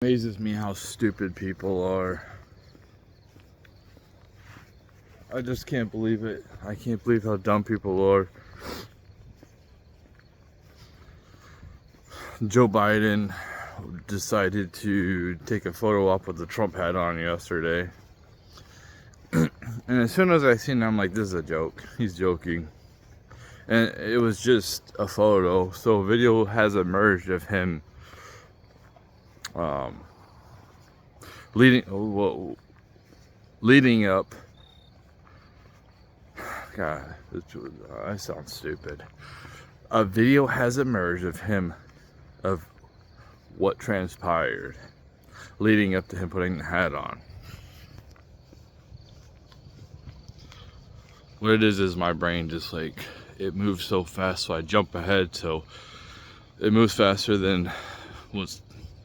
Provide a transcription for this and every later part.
Amazes me how stupid people are. I just can't believe it. I can't believe how dumb people are. Joe Biden decided to take a photo op with the Trump hat on yesterday. And as soon as I seen it, I'm like, this is a joke. He's joking. And it was just a photo. So a video has emerged of him leading up. God, I sound stupid. A video has emerged of him, of what transpired leading up to him putting the hat on. What it is my brain just like, it moves so fast, so I jump ahead, so it moves faster than what's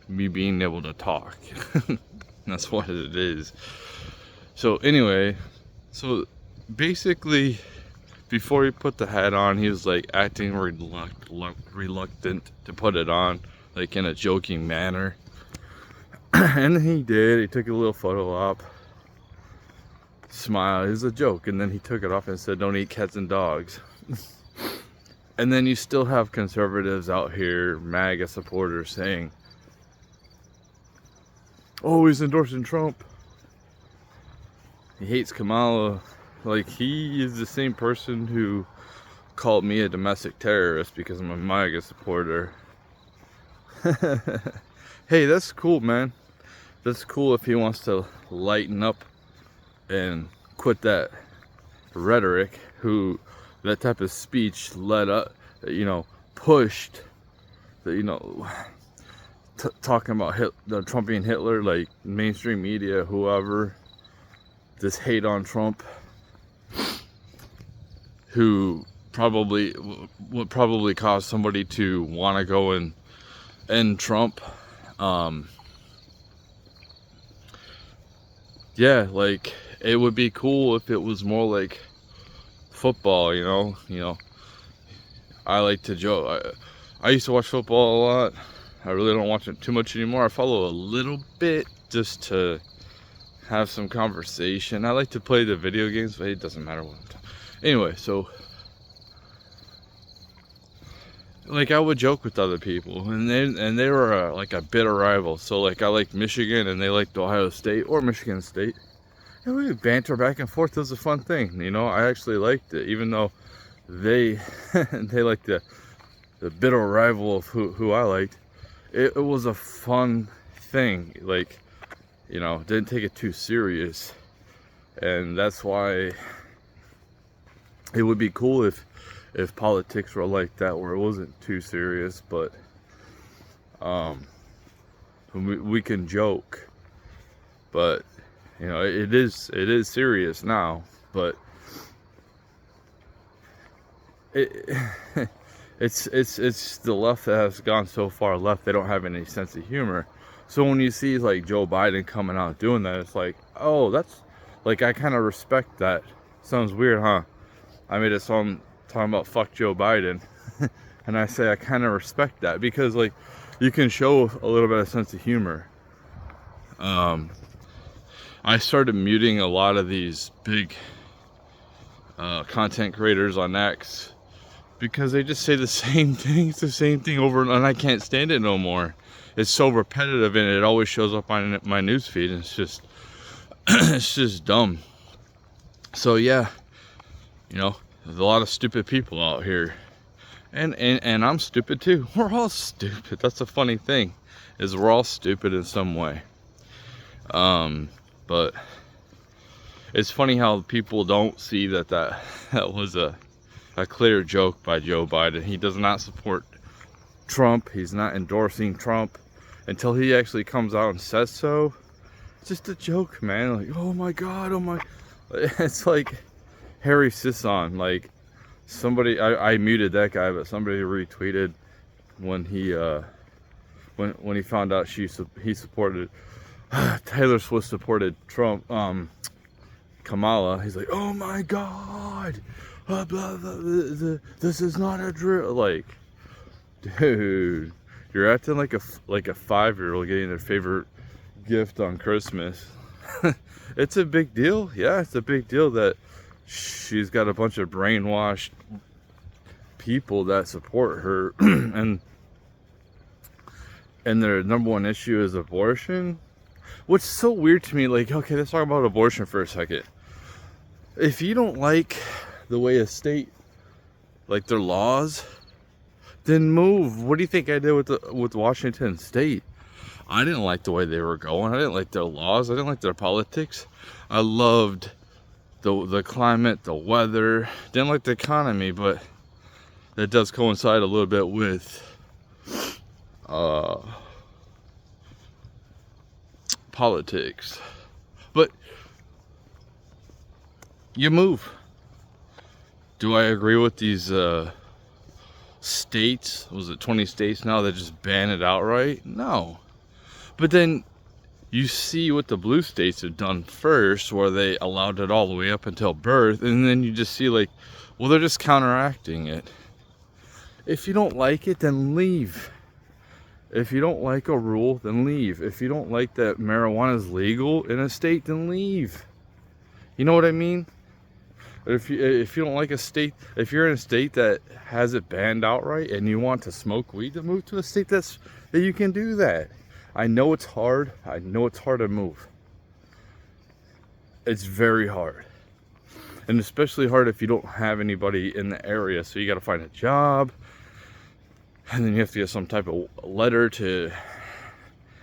me being able to talk. That's what it is. So anyway, so basically before he put the hat on, he was like acting reluctant to put it on, like in a joking manner. And he did. He took a little photo op, smiled. It was a joke, and then he took it off and said, "Don't eat cats and dogs." And then you still have conservatives out here, MAGA supporters, saying, "Oh, he's endorsing Trump. He hates Kamala." Like, he is the same person who called me a domestic terrorist because I'm a MAGA supporter. Hey, that's cool, man. That's cool if he wants to lighten up and quit that rhetoric, that type of speech led up, pushed, talking about the Trump being Hitler, like mainstream media, whoever, this hate on Trump, who would probably cause somebody to want to go and end Trump. Yeah, like, it would be cool if it was more like football, I like to joke. I used to watch football a lot. I really don't watch it too much anymore. I follow a little bit just to have some conversation. I like to play the video games, but it doesn't matter what I'm talking. Anyway, so like, I would joke with other people, and they were like a bitter rival. So like, I liked Michigan and they liked Ohio State or Michigan State, and we would banter back and forth. It was a fun thing, I actually liked it, even though they they liked the bitter rival of who I liked. It was a fun thing, like, didn't take it too serious. And that's why it would be cool if politics were like that, where it wasn't too serious, but we can joke, but it is serious now. But it's the left that has gone so far left, they don't have any sense of humor. So when you see like Joe Biden coming out doing that, it's like, oh, that's like, I kind of respect that. Sounds weird, huh? I made a song talking about fuck Joe Biden. And I say I kind of respect that, because like, you can show a little bit of sense of humor. I started muting a lot of these big content creators on X, because they just say the same thing. It's the same thing over, and I can't stand it no more. It's so repetitive, and it always shows up on my newsfeed, and it's just it's just dumb. So yeah, there's a lot of stupid people out here, and I'm stupid too. We're all stupid. That's the funny thing, is we're all stupid in some way. But it's funny how people don't see that was a clear joke by Joe Biden. He does not support Trump. He's not endorsing Trump until he actually comes out and says so. It's just a joke, man. Like, oh my God, oh my. It's like Harry Sisson. Like, somebody, I muted that guy, but somebody retweeted when he when he found out he supported Taylor Swift supported Trump, Kamala. He's like, oh my God, blah, blah, blah, this is not a drill. Like, dude, You're acting like a 5-year-old getting their favorite gift on Christmas. It's a big deal. Yeah, it's a big deal that she's got a bunch of brainwashed people that support her and their number one issue is abortion. What's so weird to me, like, okay, let's talk about abortion for a second. If you don't like the way a state, like their laws, then move. What do you think I did with Washington State? I didn't like the way they were going. I didn't like their laws. I didn't like their politics. I loved the climate, the weather. Didn't like the economy, but that does coincide a little bit with politics. But you move. Do I agree with these states? Was it 20 states now that just ban it outright? No. But then you see what the blue states have done first, where they allowed it all the way up until birth, and then you just see like, well, they're just counteracting it. If you don't like it, then leave. If you don't like a rule, then leave. If you don't like that marijuana is legal in a state, then leave. You know what I mean? If you don't like a state, if you're in a state that has it banned outright and you want to smoke weed, then move to a state that you can do that. I know it's hard. I know it's hard to move. It's very hard. And especially hard if you don't have anybody in the area. So you got to find a job. And then you have to get some type of letter to,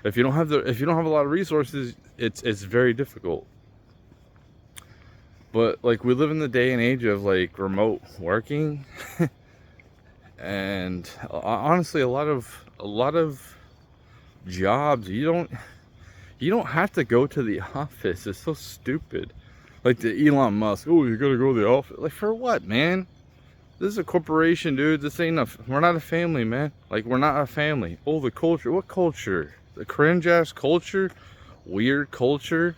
if you don't have a lot of resources, it's very difficult. But like, we live in the day and age of like remote working, and honestly, a lot of jobs you don't have to go to the office. It's so stupid. Like the Elon Musk, oh, you gotta go to the office. Like, for what, man? This is a corporation, dude. This ain't we're not a family, man. Like, we're not a family. Oh, the culture. What culture? The cringe ass culture? Weird culture?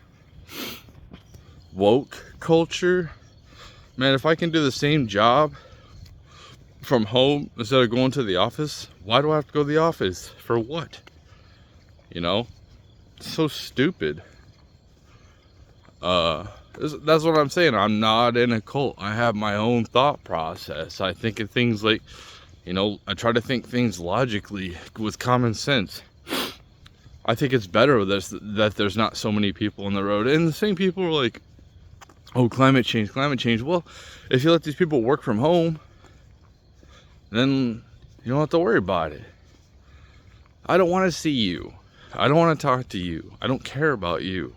Woke culture? Man, if I can do the same job from home instead of going to the office, why do I have to go to the office? For what? You know? It's so stupid. That's what I'm saying. I'm not in a cult. I have my own thought process. I think of things like, you know, I try to think things logically with common sense. I think it's better that there's not so many people on the road. And the same people are like, oh, climate change. Well, if you let these people work from home, then you don't have to worry about it. I don't want to see you. I don't want to talk to you. I don't care about you.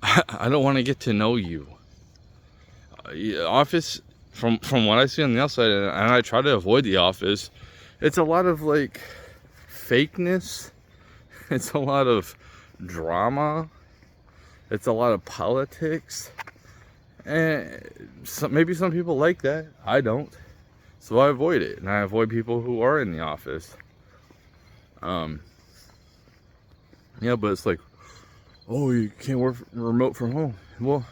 I don't want to get to know you. Office, from what I see on the outside, and I try to avoid the office, it's a lot of like fakeness. It's a lot of drama. It's a lot of politics. And maybe some people like that. I don't. So I avoid it. And I avoid people who are in the office. Yeah, but it's like, oh, you can't work remote from home. Well,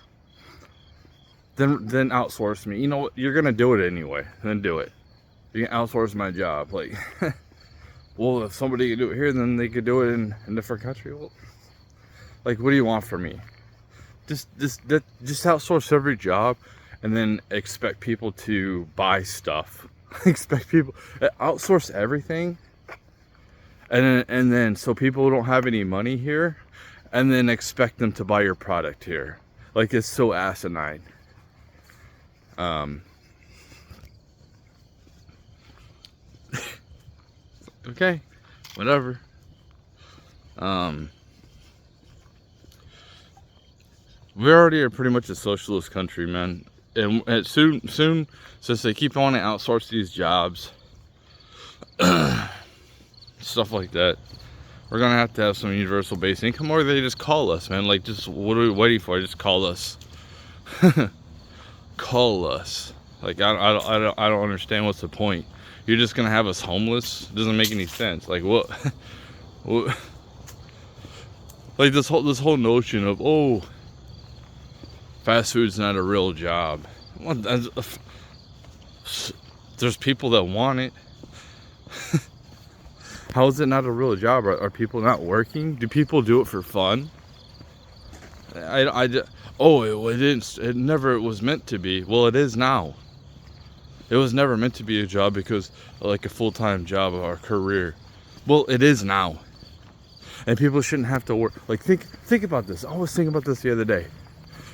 then outsource me. You know what? You're gonna do it anyway. Then do it. You can outsource my job. Like, well, if somebody could do it here, then they could do it in a different country. Well, like, what do you want from me? Just outsource every job, and then expect people to buy stuff. Expect people outsource everything, and then so people don't have any money here, and then expect them to buy your product here. Like, it's so asinine. Okay, whatever. We already are pretty much a socialist country, man. And soon, since they keep wanting to outsource these jobs, stuff like that, we're gonna have to have some universal basic income, or they just call us, man. Like, just what are we waiting for? Just call us. Call us. Like, I don't understand what's the point. You're just gonna have us homeless? It doesn't make any sense. Like, what? What? Like, this whole notion of, oh, fast food's not a real job. Well, there's people that want it. How is it not a real job? Are people not working? Do people do it for fun? It never was meant to be. Well, it is now. It was never meant to be a job because like a full-time job or career. Well, it is now. And people shouldn't have to work. Like think about this. I was thinking about this the other day.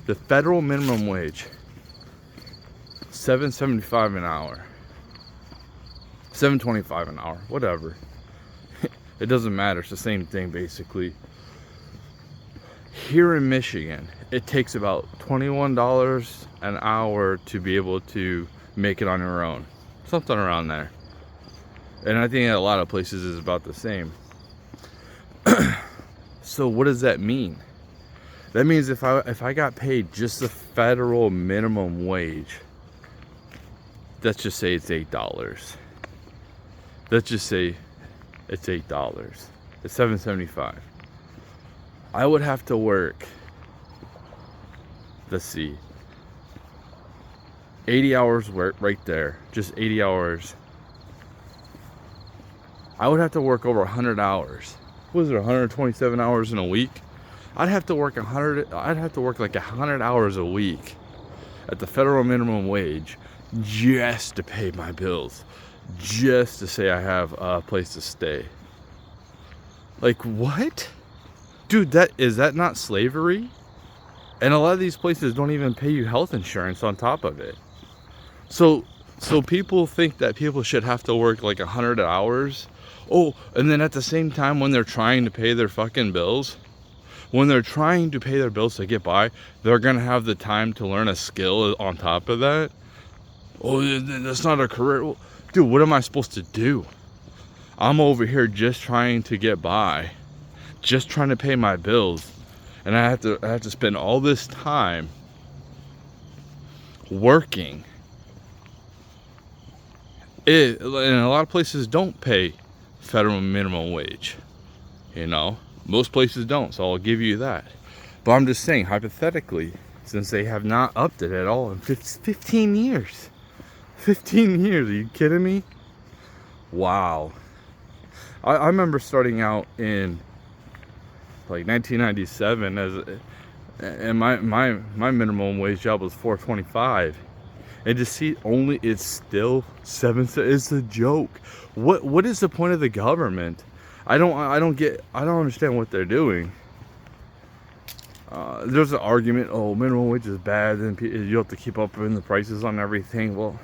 The federal minimum wage, $7.75 an hour. $7.25 an hour, whatever. It doesn't matter. It's the same thing basically. Here in Michigan, it takes about $21 an hour to be able to make it on your own. Something around there. And I think a lot of places is about the same. So what does that mean? That means if I got paid just the federal minimum wage, let's just say it's $8. Let's just say it's $8. It's $7.75. I would have to work, let's see, 80 hours work right there, just 80 hours. I would have to work over 100 hours. What is it, 127 hours in a week? I'd have to work like 100 hours a week at the federal minimum wage just to pay my bills, just to say I have a place to stay. Like, what? Dude, is that not slavery? And a lot of these places don't even pay you health insurance on top of it. So people think that people should have to work like 100 hours. Oh, and then at the same time when they're trying to pay their fucking bills, when they're trying to pay their bills to get by, they're gonna have the time to learn a skill on top of that. Oh, that's not a career. Well, dude, what am I supposed to do? I'm over here just trying to get by, just trying to pay my bills, and I have to spend all this time working. And a lot of places don't pay federal minimum wage, you know. Most places don't, so I'll give you that. But I'm just saying, hypothetically, since they have not upped it at all in 15 years. 15 years, are you kidding me? Wow. I remember starting out in like 1997 and my minimum wage job was $4.25. And to see it's still $7. It's a joke. What is the point of the government? I don't understand what they're doing. There's an argument, oh, minimum wage is bad, and you have to keep up with the prices on everything. Well,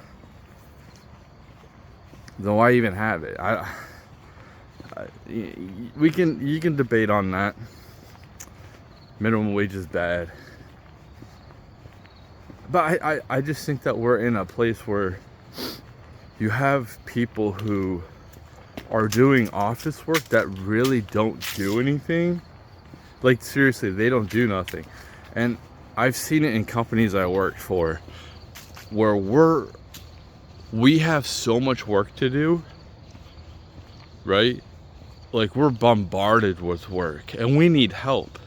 then why even have it? You can debate on that. Minimum wage is bad. But I just think that we're in a place where you have people who are doing office work that really don't do anything. Like, seriously, they don't do nothing. And I've seen it in companies I worked for where we have so much work to do, right? Like, we're bombarded with work and we need help.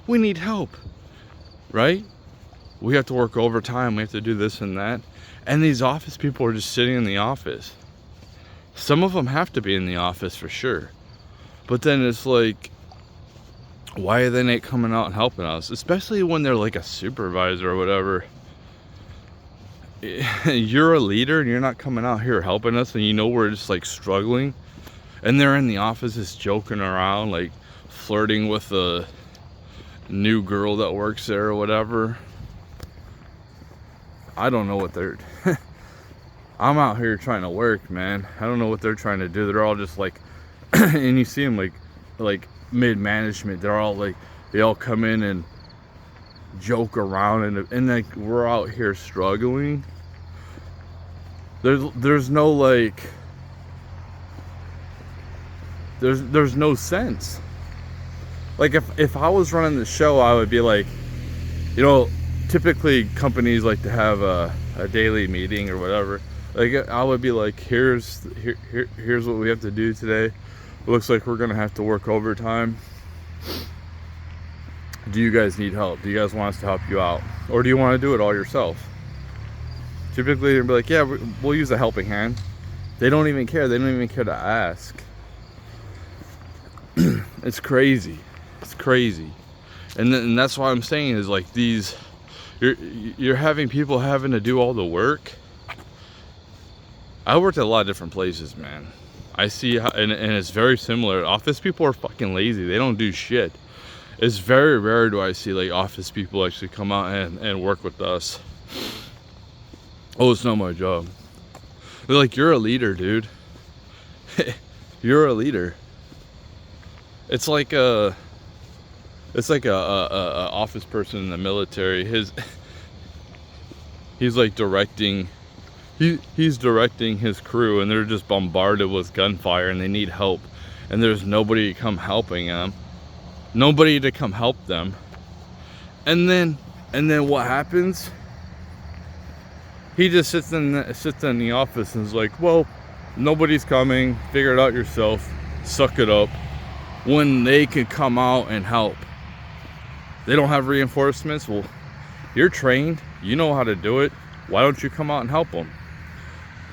We need help, right? We have to work overtime. We have to do this and that. And these office people are just sitting in the office. Some of them have to be in the office for sure. But then it's like, why are they not coming out and helping us? Especially when they're like a supervisor or whatever. You're a leader and you're not coming out here helping us, and you know we're just like struggling. And they're in the office just joking around, like flirting with a new girl that works there or whatever. I don't know what they're I'm out here trying to work, man. I don't know what they're trying to do. They're all just like and you see them like mid-management. They're all like, they all come in and joke around, and like we're out here struggling. There's no like there's no sense. Like if I was running the show, I would be like, you know, typically companies like to have a daily meeting or whatever. Like I would be like, here's what we have to do today. It looks like we're gonna have to work overtime. Do you guys need help? Do you guys want us to help you out? Or do you want to do it all yourself? Typically they'd be like, yeah, we'll use a helping hand. They don't even care. They don't even care to ask. It's crazy. It's crazy. And that's why I'm saying is like these, you're having people having to do all the work. I worked at a lot of different places, man. I see how, and it's very similar. Office people are fucking lazy. They don't do shit. It's very rare do I see like office people actually come out and work with us. Oh, it's not my job. They're like, you're a leader, dude. You're a leader. It's like a office person in the military. He's like directing. He's directing his crew, and they're just bombarded with gunfire, and they need help, and there's nobody to come helping them. Nobody to come help them. And then what happens? He just sits in the office and is like, well, nobody's coming. Figure it out yourself. Suck it up. When they could come out and help. They don't have reinforcements. Well, you're trained. You know how to do it. Why don't you come out and help them?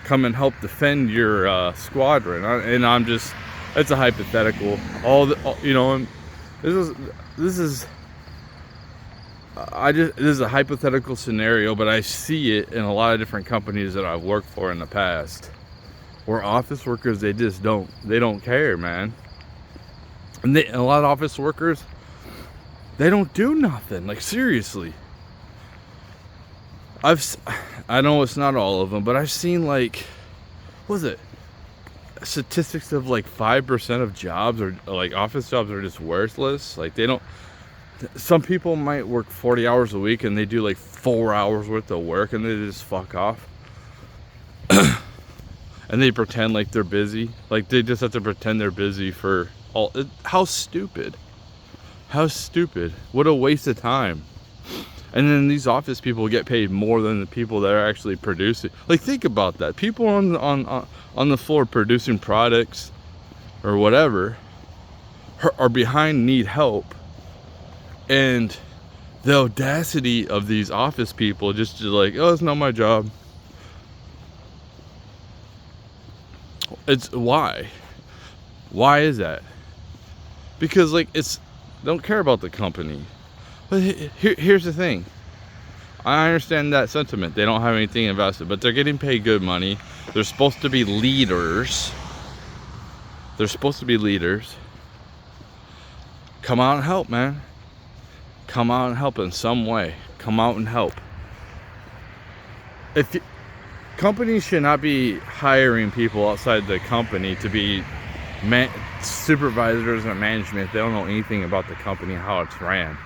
Come and help defend your squadron. And I'm just, it's a hypothetical. This is a hypothetical scenario, but I see it in a lot of different companies that I've worked for in the past, where office workers, they don't care, man. And a lot of office workers, they don't do nothing. Like, seriously. I know it's not all of them, but I've seen like, what was it? Statistics of like 5% of jobs or like office jobs are just worthless. Like they don't, some people might work 40 hours a week and they do like 4 hours worth of work and they just fuck off. And they pretend like they're busy. Like they just have to pretend they're busy for all. How stupid. How stupid. What a waste of time. And then these office people get paid more than the people that are actually producing. Like, think about that. People on the floor producing products or whatever are behind, need help. And the audacity of these office people just to like, oh, it's not my job. It's why? Why is that? Because like don't care about the company. But here's the thing. I understand that sentiment. They don't have anything invested, but they're getting paid good money. They're supposed to be leaders. They're supposed to be leaders. Come out and help, man. Come out and help in some way. Come out and help. Companies should not be hiring people outside the company to be supervisors or management. They don't know anything about the company and how it's ran.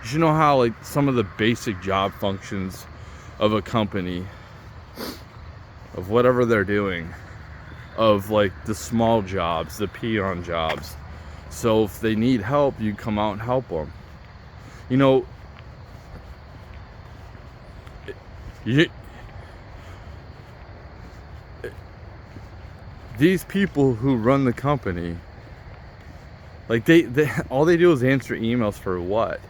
You should know how like some of the basic job functions of a company, of whatever they're doing, of like the small jobs, the peon jobs. So if they need help, you come out and help them. You know, these people who run the company, like they all they do is answer emails for what?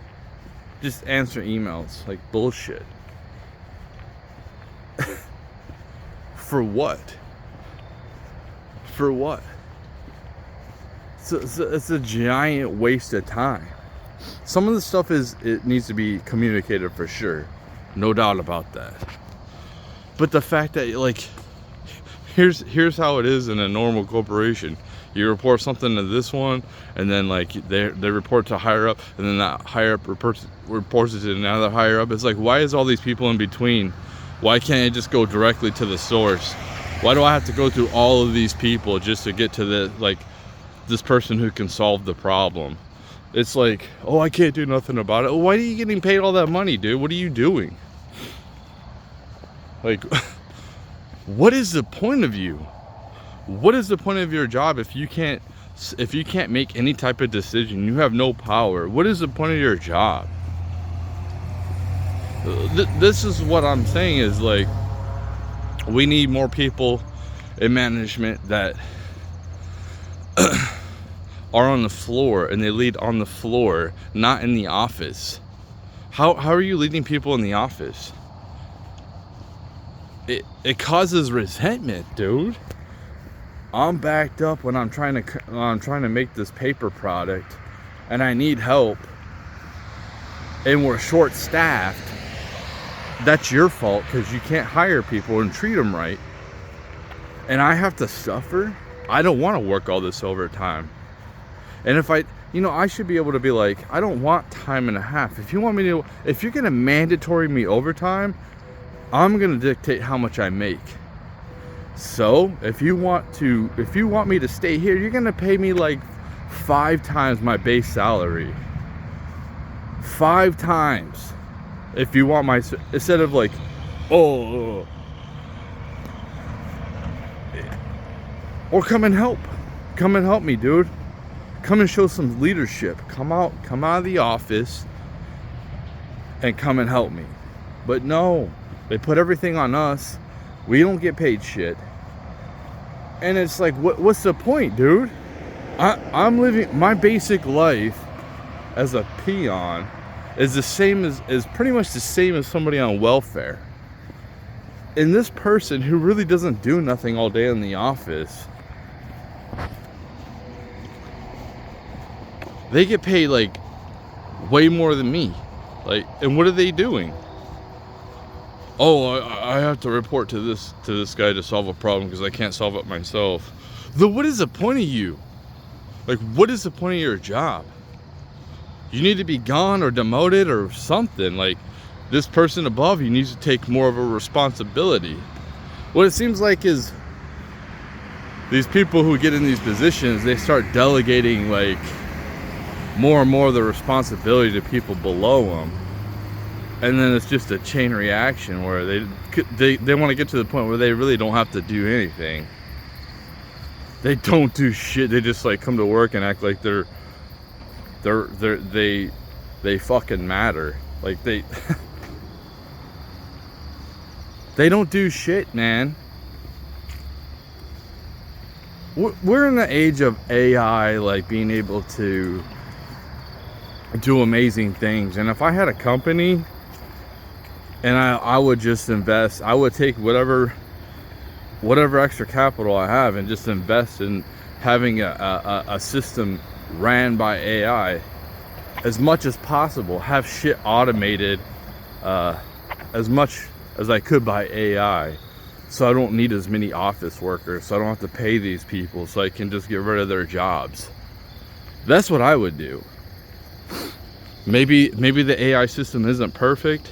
Just answer emails, like bullshit. For what? For what? So it's a giant waste of time. Some of the stuff it needs to be communicated for sure, no doubt about that. But the fact that like, here's how it is in a normal corporation. You report something to this one, and then like they report to higher up, and then that higher up reports it to another higher up. It's like, why is all these people in between? Why can't it just go directly to the source? Why do I have to go through all of these people just to get to the like this person who can solve the problem? It's like, oh, I can't do nothing about it. Well, why are you getting paid all that money, dude? What are you doing? Like, what is the point of you? What is the point of your job if you can't make any type of decision? You have no power. What is the point of your job? This is what I'm saying is like, we need more people in management that are on the floor, and they lead on the floor, not in the office. How are you leading people in the office? It causes resentment, dude. I'm backed up when I'm trying to make this paper product and I need help and we're short staffed. That's your fault because you can't hire people and treat them right. And I have to suffer. I don't want to work all this overtime. And if I should be able to be like, I don't want time and a half. If you're going to mandatory me overtime, I'm going to dictate how much I make. So if you want me to stay here, you're going to pay me like 5 times my base salary. 5 times. If you want instead of like, or come and help me, dude. Come and show some leadership. Come out of the office and come and help me. But no, they put everything on us. We don't get paid shit. And it's like, what's the point, dude? I'm living my basic life as a peon is the same is pretty much the same as somebody on welfare. And this person who really doesn't do nothing all day in the office, they get paid like way more than me. Like, and what are they doing? Oh, I have to report to this guy to solve a problem because I can't solve it myself. What is the point of you? Like, what is the point of your job? You need to be gone or demoted or something. Like, this person above you needs to take more of a responsibility. What it seems like is these people who get in these positions, they start delegating like more and more of the responsibility to people below them. And then it's just a chain reaction where they want to get to the point where they really don't have to do anything. They don't do shit. They just like come to work and act like they fucking matter. Like they don't do shit, man. We're in the age of AI, like being able to do amazing things. And if I had a company and I would just invest, I would take whatever extra capital I have and just invest in having a system ran by AI as much as possible, have shit automated as much as I could by AI, so I don't need as many office workers, so I don't have to pay these people, so I can just get rid of their jobs. That's what I would do. Maybe the AI system isn't perfect,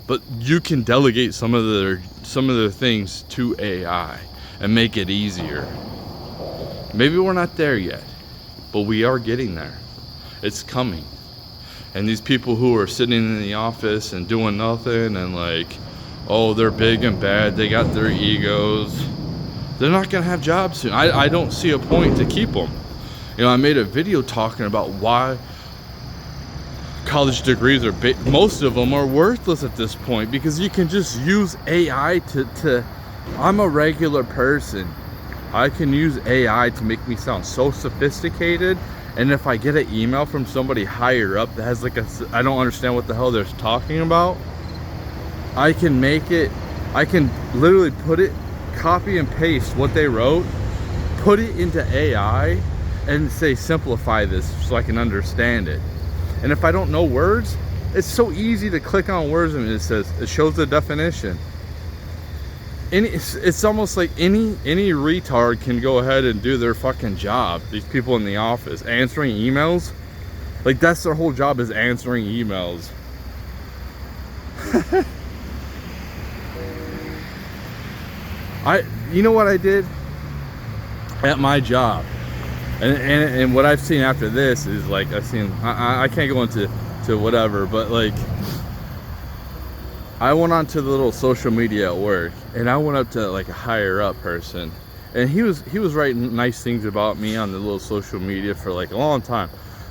but you can delegate some of the things to AI and make it easier. Maybe we're not there yet, but we are getting there. It's coming. And these people who are sitting in the office and doing nothing and like, oh, they're big and bad, they got their egos, they're not gonna have jobs soon. I don't see a point to keep them. I made a video talking about why college degrees most of them are worthless at this point, because you can just use AI to I'm a regular person. I can use AI to make me sound so sophisticated, and if I get an email from somebody higher up that has like I don't understand what the hell they're talking about, I can literally put it, copy and paste what they wrote, put it into AI and say simplify this so I can understand it. And if I don't know words, it's so easy to click on words and it shows the definition. And it's almost like any retard can go ahead and do their fucking job. These people in the office answering emails, like that's their whole job, is answering emails. You know what I did at my job, and what I've seen after this is like I can't go into whatever, but like I went onto the little social media at work, and I went up to like a higher up person, and he was writing nice things about me on the little social media for like a long time.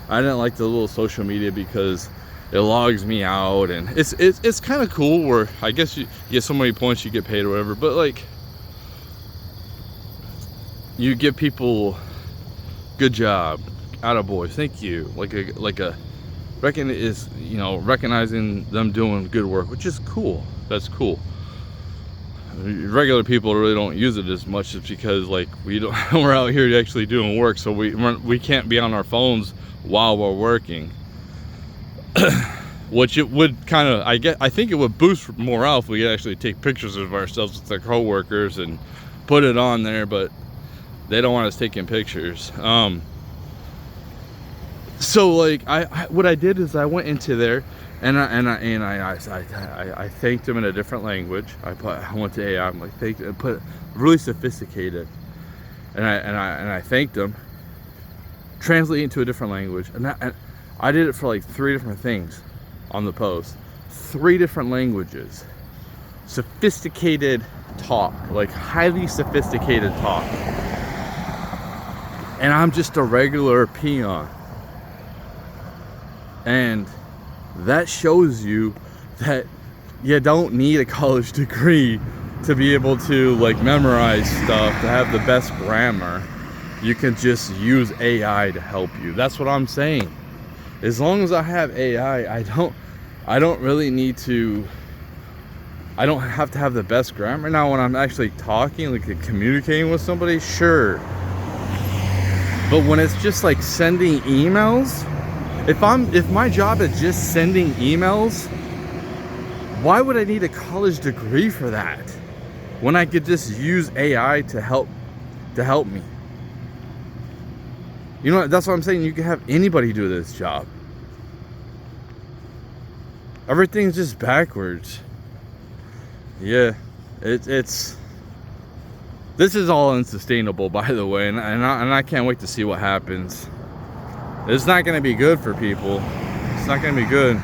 I didn't like the little social media because it logs me out, and it's kind of cool where I guess you get so many points you get paid or whatever, but like you give people good job, attaboy, thank you, recognizing them doing good work, which is cool. That's cool. regular people really don't use it as much, just because like we're out here actually doing work, so we can't be on our phones while we're working. Which it would kind of, I think it would boost morale if we could actually take pictures of ourselves with our co-workers and put it on there, but they don't want us taking pictures. So like what I did is I went into there and I thanked them in a different language. I went to AI, I'm like, put really sophisticated, and I thanked them, translate into a different language, and I did it for like 3 different things on the post, 3 different languages, sophisticated talk, like highly sophisticated talk, and I'm just a regular peon. And that shows you that you don't need a college degree to be able to like memorize stuff, to have the best grammar. You can just use AI to help you. That's what I'm saying. As long as I have AI, I don't really need to, I don't have to have the best grammar. Now when I'm actually talking, like communicating with somebody, sure. But when it's just like sending emails, if my job is just sending emails, why would I need a college degree for that when I could just use AI to help me? You know, that's what I'm saying. You can have anybody do this job. Everything's just backwards. Yeah, it's this is all unsustainable, by the way, and I can't wait to see what happens. It's not going to be good for people. It's not going to be good.